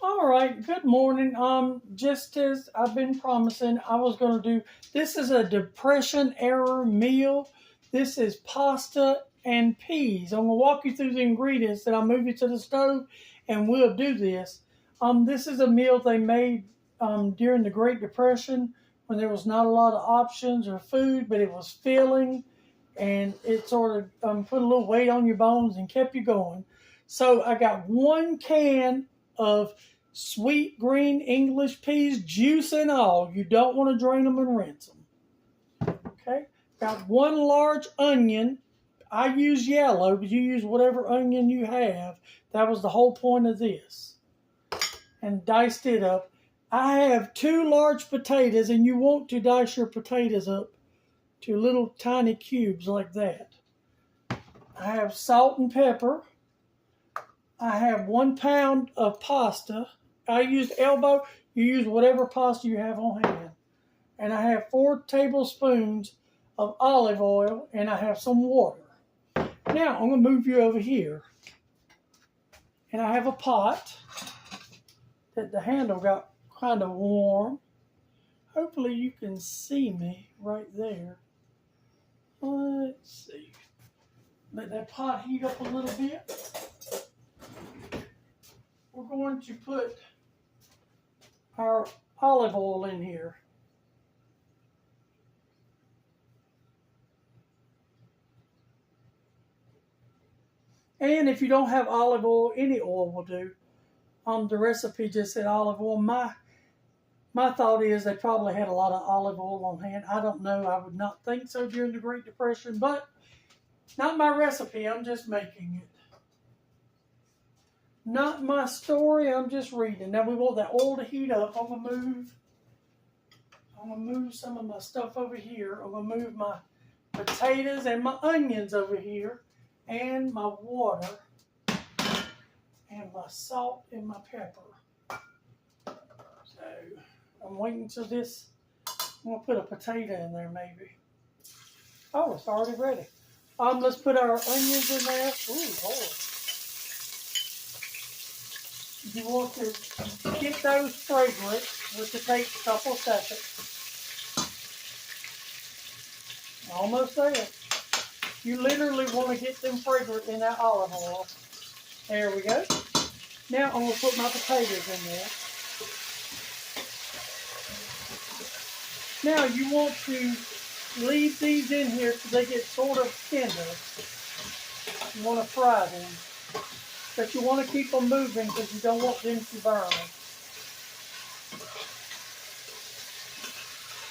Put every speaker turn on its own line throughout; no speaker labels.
All right, good morning. Just as I've been promising, I was going to do this is a depression era meal. This is pasta and peas. I'm going to walk you through the ingredients, then I'll move you to the stove and we'll do this. This is a meal they made during the Great Depression when there was not a lot of options or food, but it was filling and it sort of put a little weight on your bones and kept you going. So I got 1 can of sweet green English peas, juice and all. You don't want to drain them and rinse them. Okay. Got 1 large onion. I use yellow, but you use whatever onion you have. That was the whole point of this. And diced it up. I have 2 large potatoes, and you want to dice your potatoes up to little tiny cubes like that. I have salt and pepper. I have 1 pound of pasta. I used elbow. You use whatever pasta you have on hand. And I have 4 tablespoons of olive oil, and I have some water. Now I'm going to move you over here. And I have a pot that the handle got kind of warm. Hopefully you can see me right there. Let's see. Let that pot heat up a little bit. We're going to put our olive oil in here. And if you don't have olive oil, any oil will do. The recipe just said olive oil. My thought is they probably had a lot of olive oil on hand. I don't know. I would not think so during the Great Depression, but not my recipe. I'm just making it. Not my story. I'm just reading. Now we want that oil to heat up. I'm gonna move some of my stuff over here. I'm gonna move my potatoes and my onions over here, and my water, and my salt and my pepper. So I'm waiting till this. I'm gonna put a potato in there maybe. Oh, it's already ready. Let's put our onions in there. Ooh, Lord. You want to get those fragrant, which will take a couple seconds. Almost there. You literally want to get them fragrant in that olive oil. There we go. Now I'm going to put my potatoes in there. Now you want to leave these in here so they get sort of tender. You want to fry them. But you want to keep them moving because you don't want them to burn.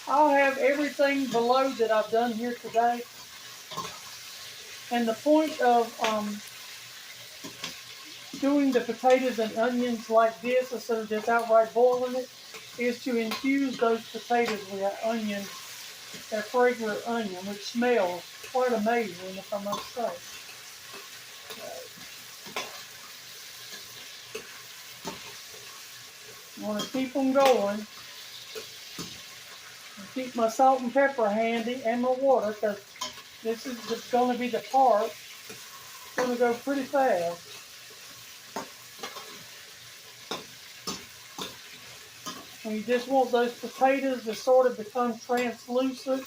I'll have everything below that I've done here today. And the point of doing the potatoes and onions like this instead of just outright boiling it is to infuse those potatoes with that onion, that fragrant onion, which smells quite amazing, if I must say. I want to keep them going. Keep my salt and pepper handy and my water because this is going to be the part. It's going to go pretty fast. And you just want those potatoes to sort of become translucent.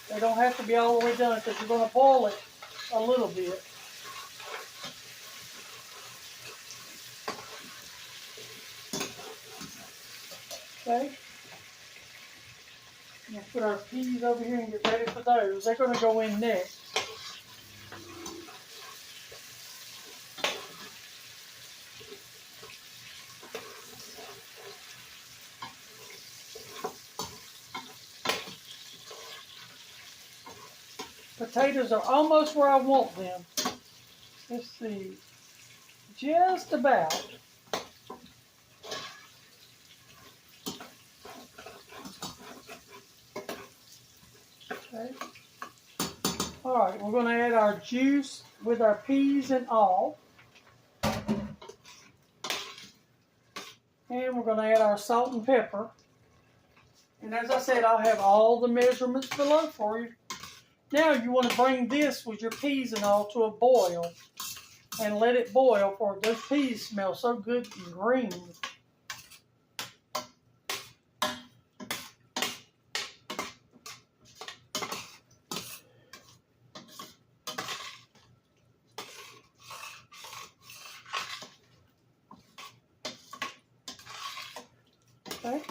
They don't have to be all the way done because you're going to boil it a little bit. Okay. We'll put our peas over here and get ready for those. They're going to go in next. Potatoes are almost where I want them. Let's see. Just about. Okay. All right, we're going to add our juice with our peas and all. And we're going to add our salt and pepper. And as I said, I'll have all the measurements below for you. Now you want to bring this with your peas and all to a boil. and let it boil, for those peas smell so good and green. Okay.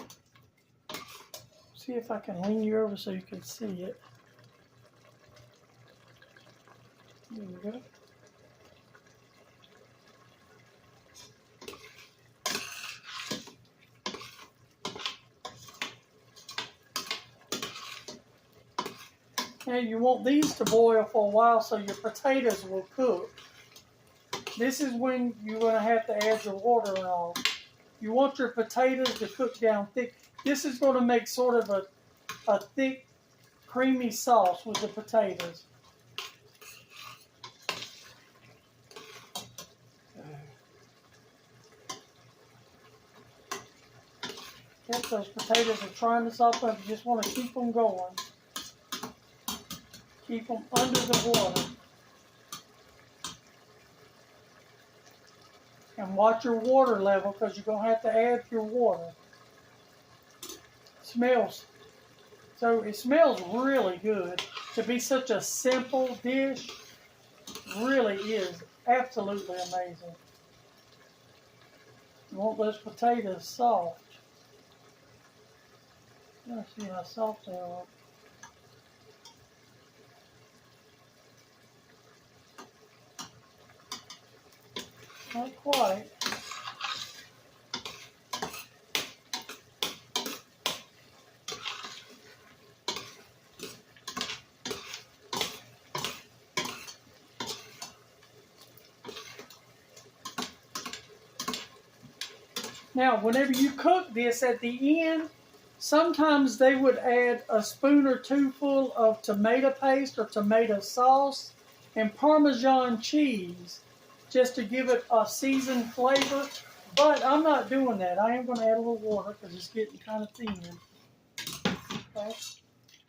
See if I can lean you over so you can see it. There we go. Now you want these to boil for a while so your potatoes will cook. This is when you're going to have to add your water and all. You want your potatoes to cook down thick. This is going to make sort of a thick, creamy sauce with the potatoes. If those potatoes are trying to soften up, you just want to keep them going. Keep them under the water. And watch your water level, because you're going to have to add your water. It smells really good. To be such a simple dish, really is absolutely amazing. You want those potatoes soft. Let's see how soft they are. Not quite. Now, whenever you cook this at the end, sometimes they would add a spoon or two full of tomato paste or tomato sauce and Parmesan cheese just to give it a seasoned flavor. But I'm not doing that. I am going to add a little water because it's getting kind of thin. Okay?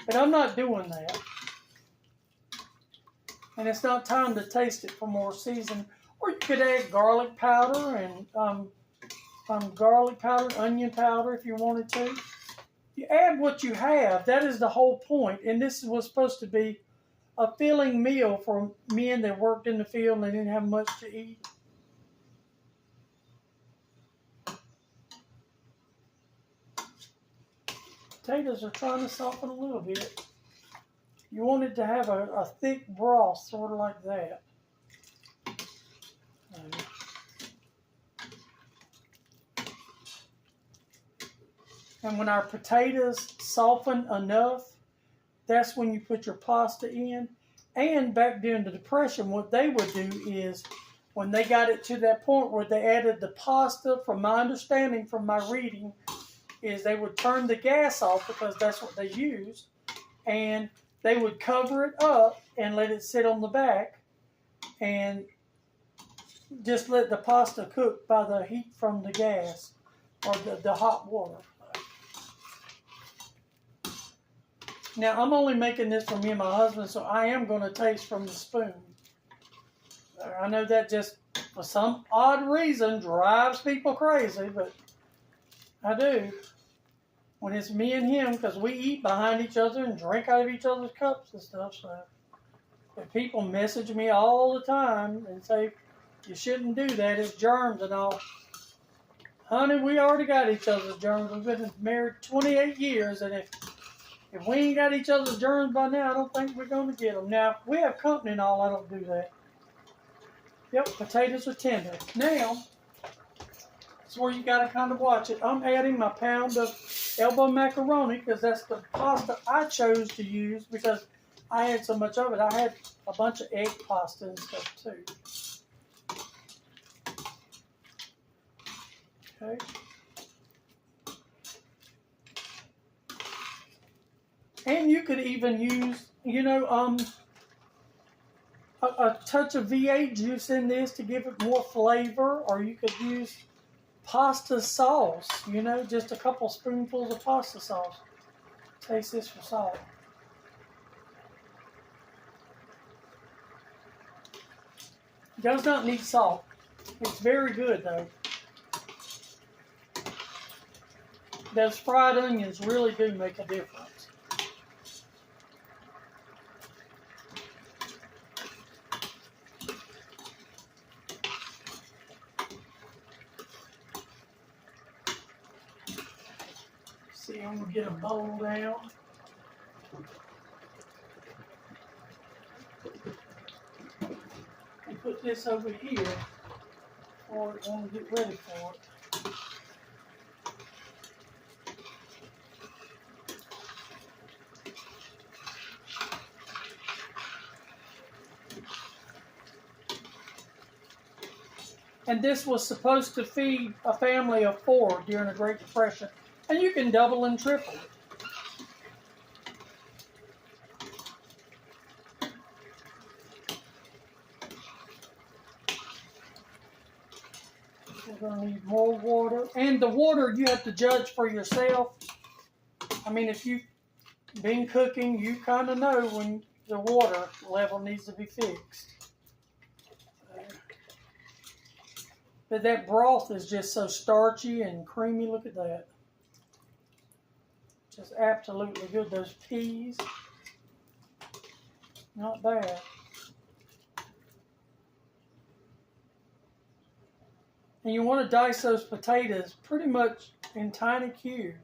But I'm not doing that. And it's not time to taste it for more season. Or you could add garlic powder and garlic powder, onion powder if you wanted to. You add what you have. That is the whole point. And this was supposed to be a filling meal for men that worked in the field and they didn't have much to eat. Potatoes are trying to soften a little bit. You want it to have a thick broth, sort of like that. And when our potatoes soften enough, that's when you put your pasta in. And back during the Depression, what they would do is, when they got it to that point where they added the pasta, from my understanding, from my reading, is they would turn the gas off because that's what they used. And they would cover it up and let it sit on the back and just let the pasta cook by the heat from the gas or the hot water. Now, I'm only making this for me and my husband, so I am going to taste from the spoon. I know that just, for some odd reason, drives people crazy, but I do. When it's me and him, because we eat behind each other and drink out of each other's cups and stuff, so if people message me all the time and say, you shouldn't do that, it's germs and all. Honey, we already got each other's germs. We've been married 28 years, and if we ain't got each other's germs by now, I don't think we're going to get them. Now, if we have company and all, I don't do that. Yep, potatoes are tender. Now, that's where you got to kind of watch it. I'm adding my pound of elbow macaroni because that's the pasta I chose to use because I had so much of it. I had a bunch of egg pasta and stuff too. Okay. And you could even use, a touch of V8 juice in this to give it more flavor, or you could use pasta sauce, just a couple spoonfuls of pasta sauce. Taste this for salt. Does not need salt. It's very good though. Those fried onions really do make a difference. See, I'm gonna get a bowl down. And put this over here or I want to get ready for it. And this was supposed to feed a family of 4 during the Great Depression. And you can double and triple it. We're going to need more water. And the water you have to judge for yourself. I mean, if you've been cooking, you kind of know when the water level needs to be fixed. But that broth is just so starchy and creamy. Look at that. Just absolutely good. Those peas, not bad. And you want to dice those potatoes pretty much in tiny cubes.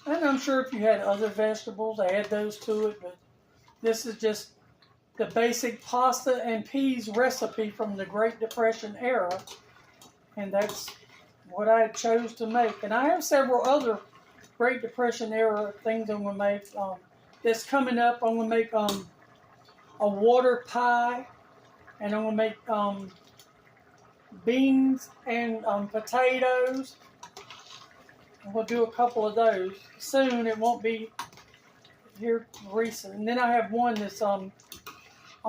And I'm sure if you had other vegetables, add those to it, but this is just the basic pasta and peas recipe from the Great Depression era. And that's what I chose to make. And I have several other Great Depression era things I'm going to make. That's coming up. I'm going to make a water pie. And I'm going to make beans and potatoes. We'll do a couple of those soon. It won't be here recent. And then I have one that's I'm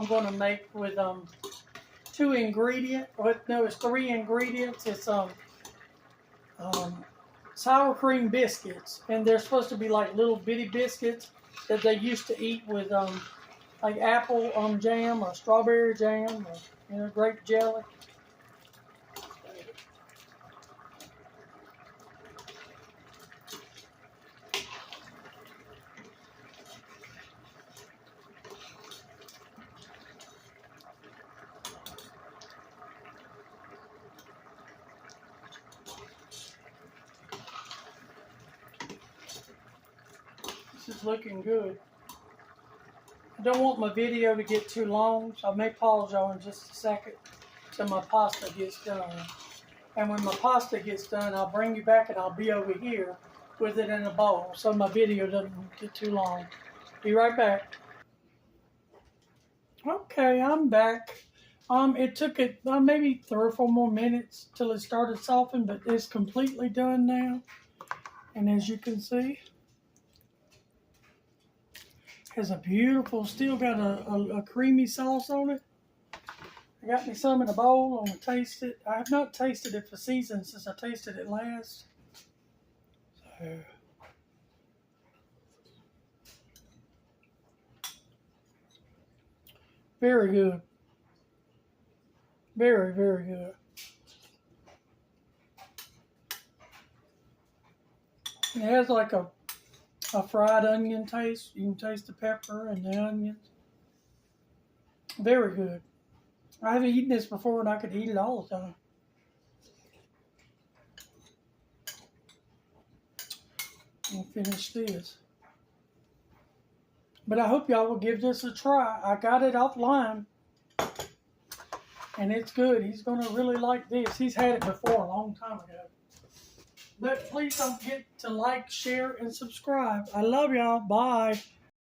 going to make with 2 ingredients. No, it's 3 ingredients. It's sour cream biscuits, and they're supposed to be like little bitty biscuits that they used to eat with like apple jam or strawberry jam or grape jelly. This is looking good. I don't want my video to get too long, so I may pause y'all in just a second till my pasta gets done. And when my pasta gets done, I'll bring you back and I'll be over here with it in a bowl so my video doesn't get too long. Be right back. Okay, I'm back. It took it maybe 3 or 4 more minutes till it started softening, but it's completely done now. And as you can see, has a beautiful, still got a creamy sauce on it. I got me some in a bowl. I'm going to taste it. I have not tasted it for season since I tasted it last. So, very good. Very, very good. It has like a fried onion taste. You can taste the pepper and the onions. Very good. I haven't eaten this before and I could eat it all the time. I'll finish this. But I hope y'all will give this a try. I got it offline. And it's good. He's going to really like this. He's had it before a long time ago. But please don't forget to like, share, and subscribe. I love y'all. Bye.